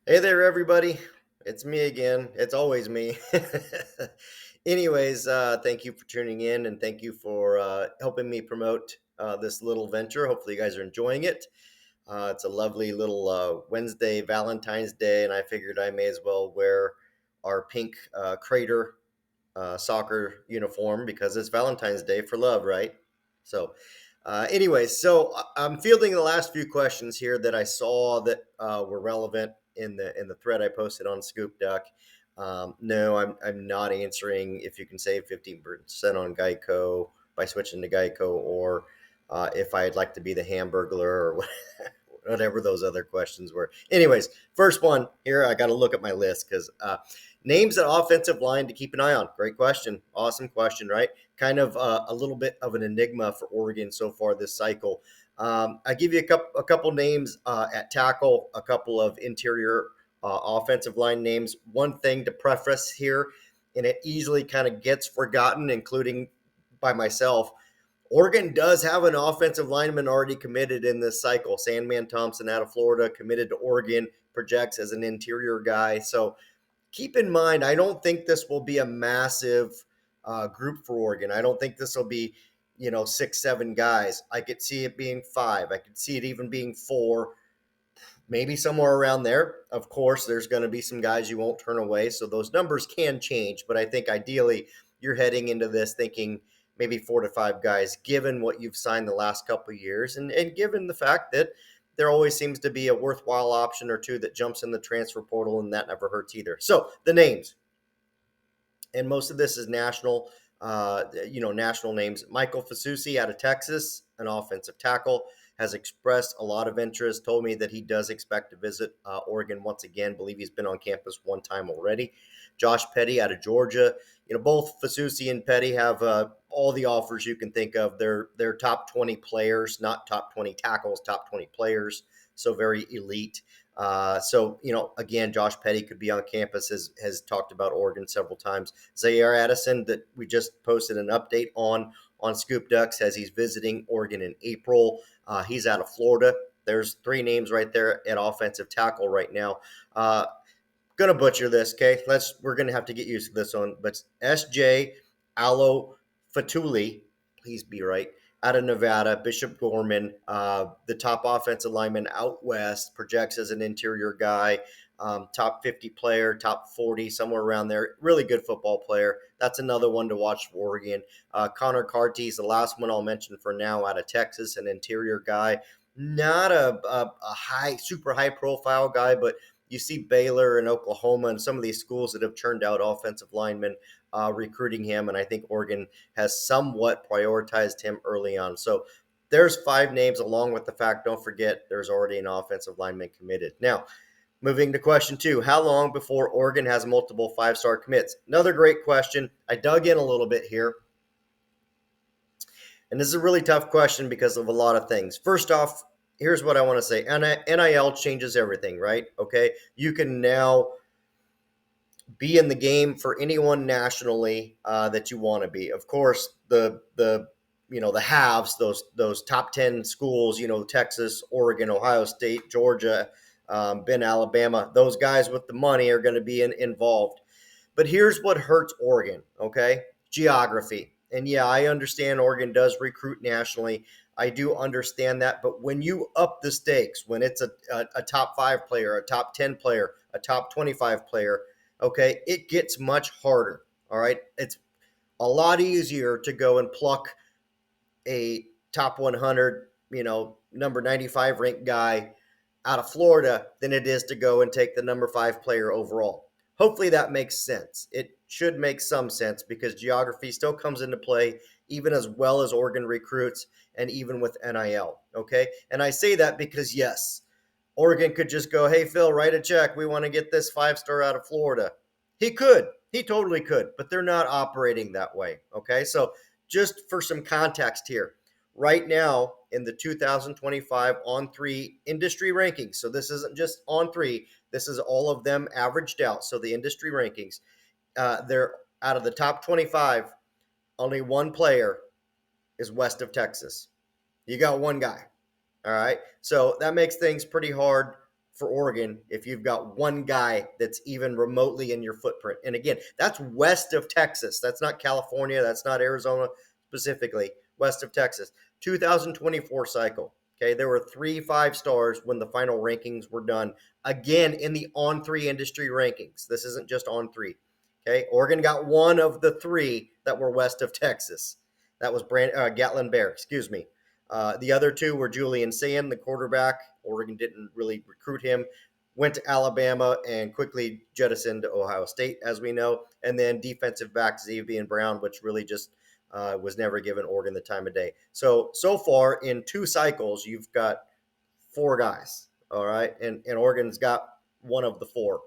Hey there, everybody. It's me again. It's always me. Anyways, thank you for tuning in and thank you for helping me promote this little venture. Hopefully, you guys are enjoying it. It's a lovely little Wednesday, Valentine's Day, and I figured I may as well wear our pink Crater soccer uniform because it's Valentine's Day for love, right? So, I'm fielding the last few questions here that I saw that were relevant in the thread I posted on ScoopDuck. No, I'm not answering if you can save 15% on Geico by switching to Geico, or if I'd like to be the Hamburglar, or whatever those other questions were. Anyways, first one here, I got to look at my list because names an offensive line to keep an eye on. Great question. Awesome question, right? Kind of a little bit of an enigma for Oregon so far this cycle. I give you a couple names at tackle, a couple of interior offensive line names. One thing to preface here, and it easily kind of gets forgotten, including by myself. Oregon does have an offensive lineman already committed in this cycle. Sandman Thompson out of Florida committed to Oregon, projects as an interior guy. So keep in mind, I don't think this will be a massive group for Oregon. I don't think this will be, 6, 7 guys. I could see it being 5. I could see it even being 4, maybe somewhere around there. Of course, there's going to be some guys you won't turn away. So those numbers can change. But I think ideally you're heading into this thinking maybe 4 to 5 guys, given what you've signed the last couple of years and given the fact that there always seems to be a worthwhile option or two that jumps in the transfer portal, and that never hurts either. So the names, and most of this is national, national names. Michael Fasusi out of Texas, an offensive tackle, has expressed a lot of interest. Told me that he does expect to visit Oregon once again. Believe he's been on campus one time already. Josh Petty out of Georgia. Both Fasusi and Petty have all the offers you can think of. They're top 20 players, not top 20 tackles, top 20 players. So very elite. Again, Josh Petty could be on campus, has talked about Oregon several times. Zaire Addison, that we just posted an update on Scoop Duck, says he's visiting Oregon in April. He's out of Florida. There's 3 names right there at offensive tackle right now. Gonna butcher this, okay? We're gonna have to get used to this one, but S.J. Allo Fatuli, please be right, out of Nevada. Bishop Gorman, the top offensive lineman out west, projects as an interior guy, top 50 player, top 40, somewhere around there. Really good football player. That's another one to watch for Oregon. Connor Carty is the last one I'll mention for now, out of Texas, an interior guy. Not a super high profile guy, but you see Baylor and Oklahoma and some of these schools that have turned out offensive linemen recruiting him, and I think Oregon has somewhat prioritized him early on. So there's 5 names, along with the fact, don't forget, there's already an offensive lineman committed. Now, moving to question 2, how long before Oregon has multiple 5-star commits? Another great question. I dug in a little bit here. And this is a really tough question because of a lot of things. First off, here's what I want to say. NIL changes everything, right? Okay. You can now be in the game for anyone nationally that you want to be. Of course, the halves, those top 10 schools, Texas, Oregon, Ohio State, Georgia, Ben, Alabama, those guys with the money are going to be involved. But here's what hurts Oregon, okay? Geography. And yeah, I understand Oregon does recruit nationally. I do understand that. But when you up the stakes, when it's a top 5 player, a top 10 player, a top 25 player, okay, it gets much harder. All right. It's a lot easier to go and pluck a top 100, number 95 ranked guy out of Florida than it is to go and take the number 5 player overall. Hopefully that makes sense. It should make some sense because geography still comes into play, even as well as Oregon recruits and even with NIL. Okay. And I say that because, yes, Oregon could just go, hey, Phil, write a check. We want to get this 5-star out of Florida. He could. He totally could, but they're not operating that way. Okay. So just for some context here, right now in the 2025 On3 industry rankings, so this isn't just On3, this is all of them averaged out. So the industry rankings, they're out of the top 25, only one player is west of Texas. You got one guy. All right. So that makes things pretty hard for Oregon if you've got one guy that's even remotely in your footprint. And again, that's west of Texas. That's not California. That's not Arizona specifically. West of Texas. 2024 cycle. Okay, there were 3 5-stars when the final rankings were done. Again, in the On3 industry rankings. This isn't just On3. Okay, Oregon got one of the 3 that were west of Texas. That was Gatlin Bear, excuse me. The other 2 were Julian Sayin, the quarterback. Oregon didn't really recruit him. Went to Alabama and quickly jettisoned to Ohio State, as we know. And then defensive back Xavier Brown, which really just was never given Oregon the time of day. So far in 2 cycles, you've got 4 guys, all right? And Oregon's got one of the 4.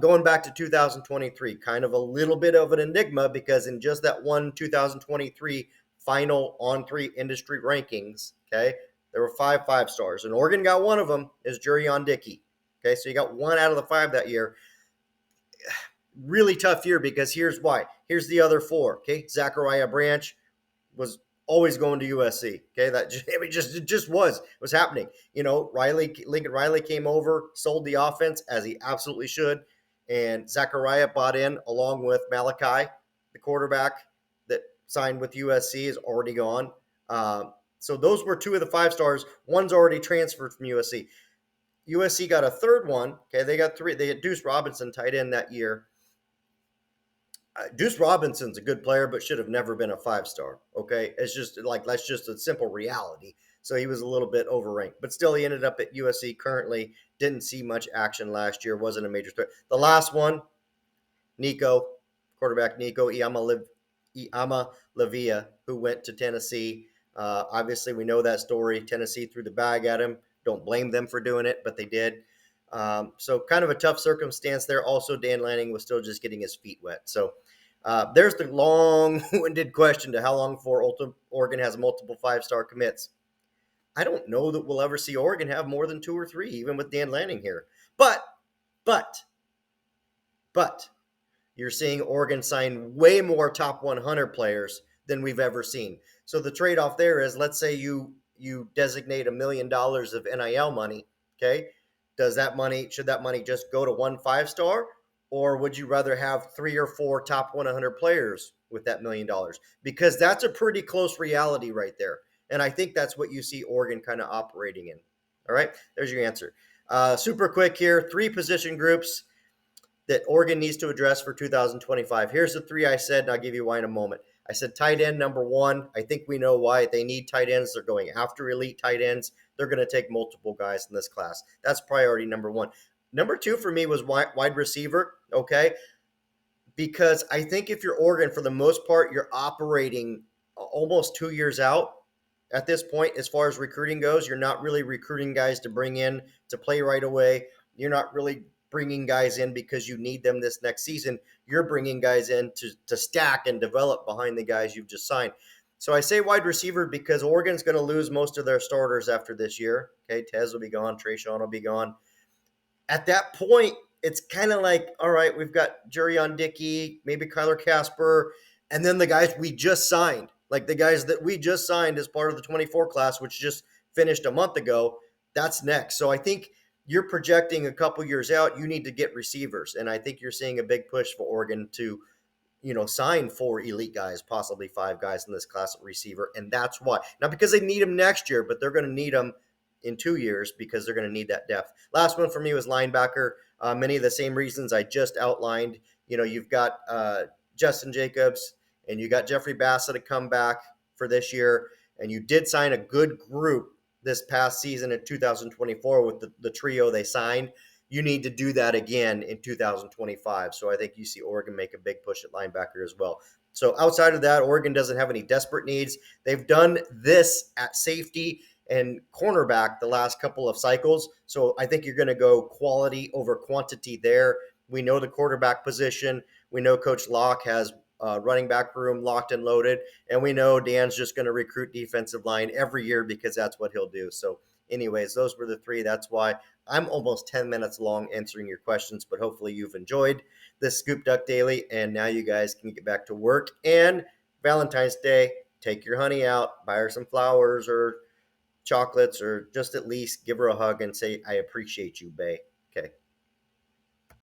Going back to 2023, kind of a little bit of an enigma because in just that one 2023 final On3 industry rankings, okay, there were 5 5-stars, and Oregon got one of them is Jurion Dickey. Okay, so you got 1 out of the 5 that year. Really tough year because here's why. Here's the other 4. Okay, Zachariah Branch was always going to USC. Okay, that just was happening. You know, Lincoln Riley came over, sold the offense as he absolutely should, and Zachariah bought in along with Malachi, the quarterback that signed with USC, is already gone. So those were 2 of the 5-stars. One's already transferred from USC. USC got a third one. Okay, they got 3. They had Deuce Robinson tight end that year. Deuce Robinson's a good player, but should have never been a 5-star. Okay, it's just like that's just a simple reality. So he was a little bit overranked, but still he ended up at USC. Currently, didn't see much action last year. Wasn't a major threat. The last one, quarterback Nico Iamaleava, who went to Tennessee. Obviously, we know that story. Tennessee threw the bag at him. Don't blame them for doing it, but they did. So kind of a tough circumstance there. Also, Dan Lanning was still just getting his feet wet. So there's the long-winded question to how long before Oregon has multiple 5-star commits. I don't know that we'll ever see Oregon have more than 2 or 3, even with Dan Lanning here. But you're seeing Oregon sign way more top 100 players than we've ever seen. So the trade-off there is, let's say you designate $1 million of NIL money, okay? Should that money just go to 1 5-star, or would you rather have 3 or 4 top 100 players with that $1 million? Because that's a pretty close reality right there. And I think that's what you see Oregon kind of operating in. All right, there's your answer. Super quick here, 3 position groups that Oregon needs to address for 2025. Here's the 3 I said, and I'll give you why in a moment. I said tight end, number 1. I think we know why they need tight ends. They're going after elite tight ends. They're going to take multiple guys in this class. That's priority number 1. Number 2 for me was wide receiver, okay? Because I think if you're Oregon, for the most part, you're operating almost 2 years out at this point as far as recruiting goes. You're not really recruiting guys to bring in to play right away. You're not really bringing guys in because you need them this next season. You're bringing guys in to stack and develop behind the guys you've just signed. So I say wide receiver because Oregon's going to lose most of their starters after this year. Okay, Tez will be gone. Trayshawn will be gone. At that point, it's kind of like, all right, we've got Jurion Dickey, maybe Kyler Casper, and then the guys we just signed, like the guys that we just signed as part of the 24 class, which just finished a month ago, that's next. So I think you're projecting a couple years out, you need to get receivers. And I think you're seeing a big push for Oregon to, sign 4 elite guys, possibly 5 guys in this class at receiver. And that's why. Not because they need them next year, but they're going to need them in 2 years because they're going to need that depth. Last one for me was linebacker. Many of the same reasons I just outlined. You've got Justin Jacobs and you got Jeffrey Bassett to come back for this year. And you did sign a good group this past season in 2024 with the trio they signed. You need to do that again in 2025. So I think you see Oregon make a big push at linebacker as well. So outside of that, Oregon doesn't have any desperate needs. They've done this at safety and cornerback the last couple of cycles. So I think you're going to go quality over quantity there. We know the quarterback position. We know Coach Locke has running back room locked and loaded. And we know Dan's just going to recruit defensive line every year because that's what he'll do. So anyways, those were the 3. That's why I'm almost 10 minutes long answering your questions, but hopefully you've enjoyed this ScoopDuck Daily. And now you guys can get back to work. And Valentine's Day, take your honey out, buy her some flowers or chocolates or just at least give her a hug and say, I appreciate you, Bay.